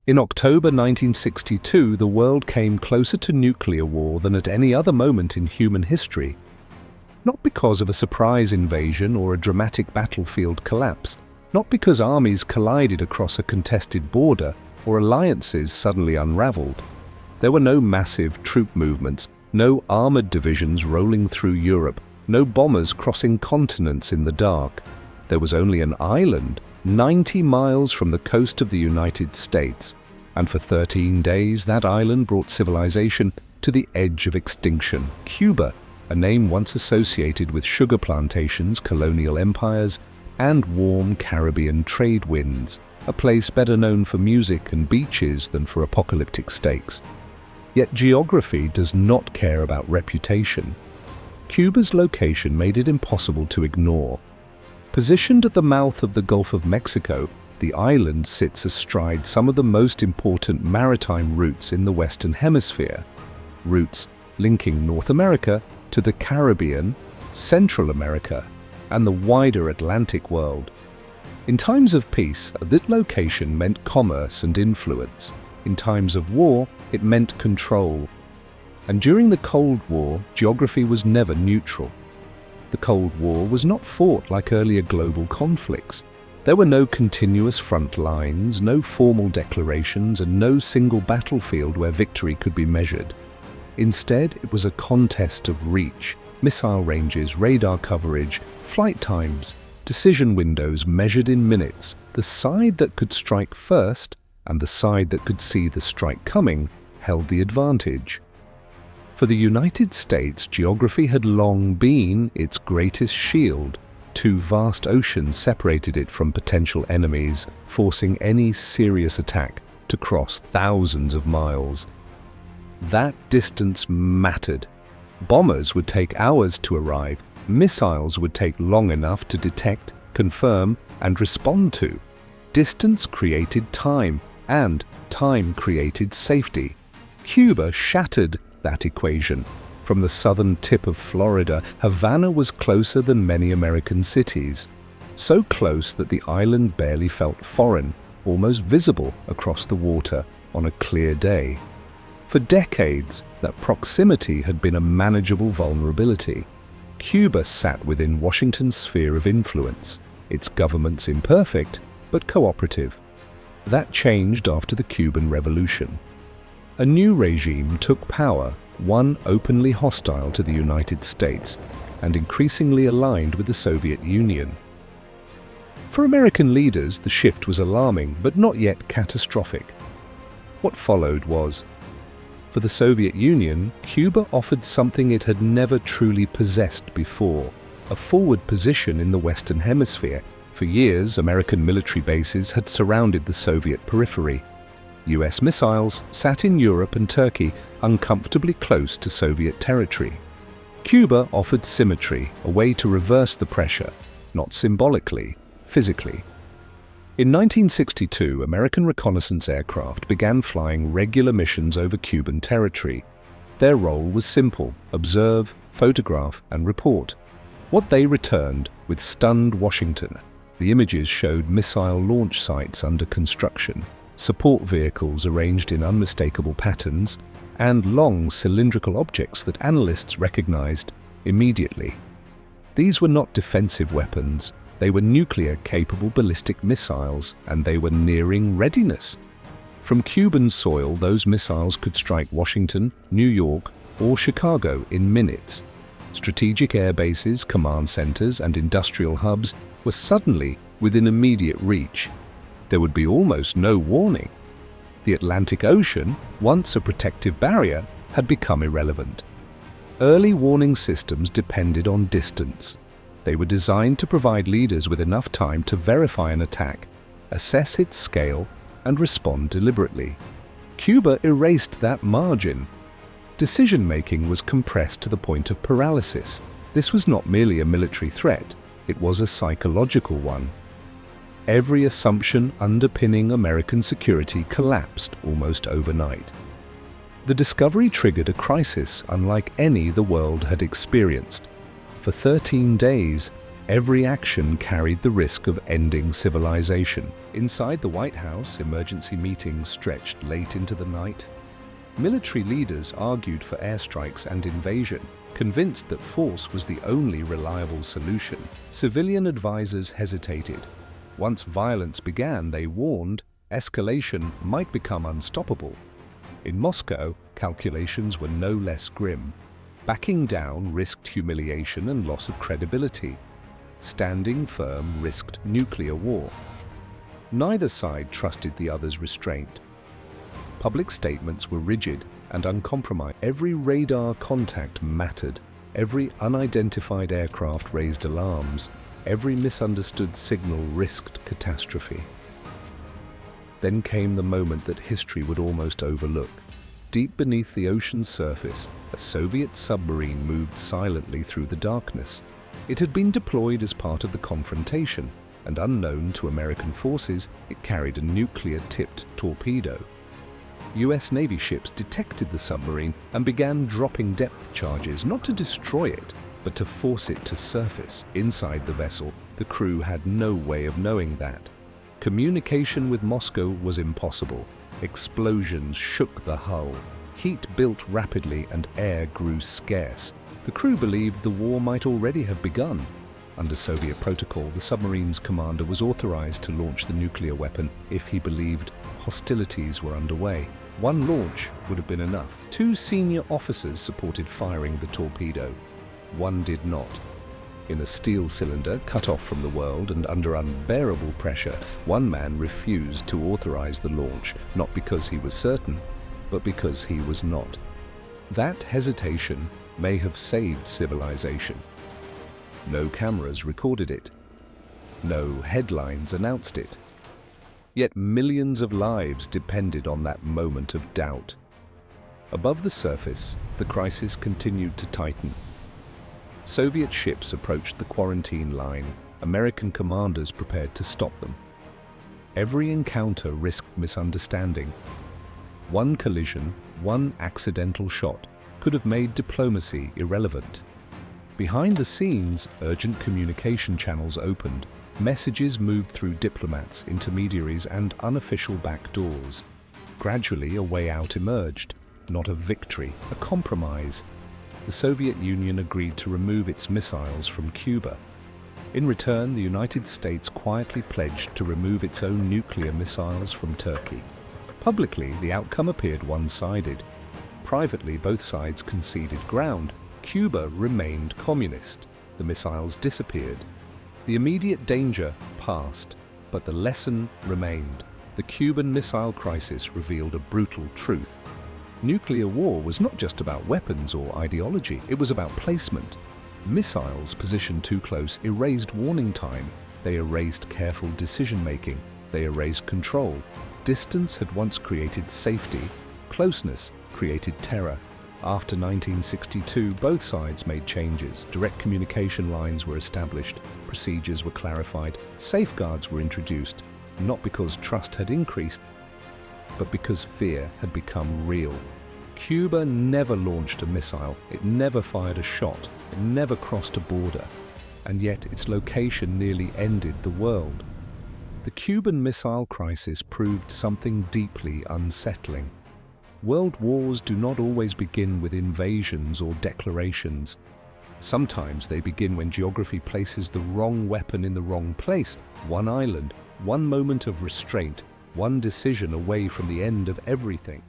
In October 1962, the world came closer to nuclear war than at any other moment in human history. Not because of a surprise invasion or a dramatic battlefield collapse, not because armies collided across a contested border or alliances suddenly unraveled. There were no massive troop movements, no armored divisions rolling through Europe, no bombers crossing continents in the dark. There was only an island 90 miles from the coast of the United States, and for 13 days that island brought civilization to the edge of extinction. Cuba, a name once associated with sugar plantations, colonial empires, and warm Caribbean trade winds, a place better known for music and beaches than for apocalyptic stakes. Yet geography does not care about reputation. Cuba's location made it impossible to ignore. Positioned at the mouth of the Gulf of Mexico, the island sits astride some of the most important maritime routes in the Western Hemisphere, routes linking North America to the Caribbean, Central America, and the wider Atlantic world. In times of peace, that location meant commerce and influence. In times of war, it meant control. And during the Cold War, geography was never neutral. The Cold War was not fought like earlier global conflicts. There were no continuous front lines, no formal declarations, and no single battlefield where victory could be measured. Instead, it was a contest of reach, missile ranges, radar coverage, flight times, decision windows measured in minutes. The side that could strike first, and the side that could see the strike coming, held the advantage. For the United States, geography had long been its greatest shield. Two vast oceans separated it from potential enemies, forcing any serious attack to cross thousands of miles. That distance mattered. Bombers would take hours to arrive. Missiles would take long enough to detect, confirm, and respond to. Distance created time, and time created safety. Cuba shattered that equation. From the southern tip of Florida, Havana was closer than many American cities. So close that the island barely felt foreign, almost visible across the water on a clear day. For decades, that proximity had been a manageable vulnerability. Cuba sat within Washington's sphere of influence, its governments imperfect but cooperative. That changed after the Cuban Revolution. A new regime took power, one openly hostile to the United States and increasingly aligned with the Soviet Union. For American leaders, the shift was alarming but not yet catastrophic. What followed was, for the Soviet Union, Cuba offered something it had never truly possessed before, a forward position in the Western Hemisphere. For years, American military bases had surrounded the Soviet periphery. US missiles sat in Europe and Turkey, uncomfortably close to Soviet territory. Cuba offered symmetry, a way to reverse the pressure, not symbolically, physically. In 1962, American reconnaissance aircraft began flying regular missions over Cuban territory. Their role was simple: observe, photograph, and report. What they returned stunned Washington. The images showed missile launch sites under construction, support vehicles arranged in unmistakable patterns, and long cylindrical objects that analysts recognized immediately. These were not defensive weapons. They were nuclear-capable ballistic missiles, and they were nearing readiness. From Cuban soil, those missiles could strike Washington, New York, or Chicago in minutes. Strategic air bases, command centers, and industrial hubs were suddenly within immediate reach. There would be almost no warning. The Atlantic Ocean, once a protective barrier, had become irrelevant. Early warning systems depended on distance. They were designed to provide leaders with enough time to verify an attack, assess its scale, and respond deliberately. Cuba erased that margin. Decision-making was compressed to the point of paralysis. This was not merely a military threat, it was a psychological one. Every assumption underpinning American security collapsed almost overnight. The discovery triggered a crisis unlike any the world had experienced. For 13 days, Every action carried the risk of ending civilization. Inside the White House, emergency meetings stretched late into the night. Military leaders argued for airstrikes and invasion, convinced that force was the only reliable solution. Civilian advisors hesitated. Once violence began, they warned, escalation might become unstoppable. In Moscow, calculations were no less grim. Backing down risked humiliation and loss of credibility. Standing firm risked nuclear war. Neither side trusted the other's restraint. Public statements were rigid and uncompromised. Every radar contact mattered. Every unidentified aircraft raised alarms. Every misunderstood signal risked catastrophe. Then came the moment that history would almost overlook. Deep beneath the ocean's surface, a Soviet submarine moved silently through the darkness. It had been deployed as part of the confrontation, and unknown to American forces, it carried a nuclear-tipped torpedo. US Navy ships detected the submarine and began dropping depth charges, not to destroy it, but to force it to surface. Inside the vessel, the crew had no way of knowing that. Communication with Moscow was impossible. Explosions shook the hull. Heat built rapidly and air grew scarce. The crew believed the war might already have begun. Under Soviet protocol, the submarine's commander was authorized to launch the nuclear weapon if he believed hostilities were underway. One launch would have been enough. 2 senior officers supported firing the torpedo. One did not. In a steel cylinder, cut off from the world and under unbearable pressure, one man refused to authorize the launch, not because he was certain, but because he was not. That hesitation may have saved civilization. No cameras recorded it. No headlines announced it. Yet millions of lives depended on that moment of doubt. Above the surface, the crisis continued to tighten. Soviet ships approached the quarantine line. American commanders prepared to stop them. Every encounter risked misunderstanding. One collision, one accidental shot, could have made diplomacy irrelevant. Behind the scenes, urgent communication channels opened. Messages moved through diplomats, intermediaries, and unofficial back doors. Gradually, a way out emerged. Not a victory, a compromise. The Soviet Union agreed to remove its missiles from Cuba. In return, the United States quietly pledged to remove its own nuclear missiles from Turkey. Publicly, the outcome appeared one-sided. Privately, both sides conceded ground. Cuba remained communist. The missiles disappeared. The immediate danger passed, but the lesson remained. The Cuban Missile Crisis revealed a brutal truth. Nuclear war was not just about weapons or ideology, it was about placement. Missiles positioned too close erased warning time. They erased careful decision-making. They erased control. Distance had once created safety. Closeness created terror. After 1962, both sides made changes. Direct communication lines were established, procedures were clarified, safeguards were introduced, not because trust had increased, but because fear had become real. Cuba never launched a missile, it never fired a shot, it never crossed a border, and yet its location nearly ended the world. The Cuban Missile Crisis proved something deeply unsettling. World wars do not always begin with invasions or declarations. Sometimes they begin when geography places the wrong weapon in the wrong place. One island, one moment of restraint, one decision away from the end of everything.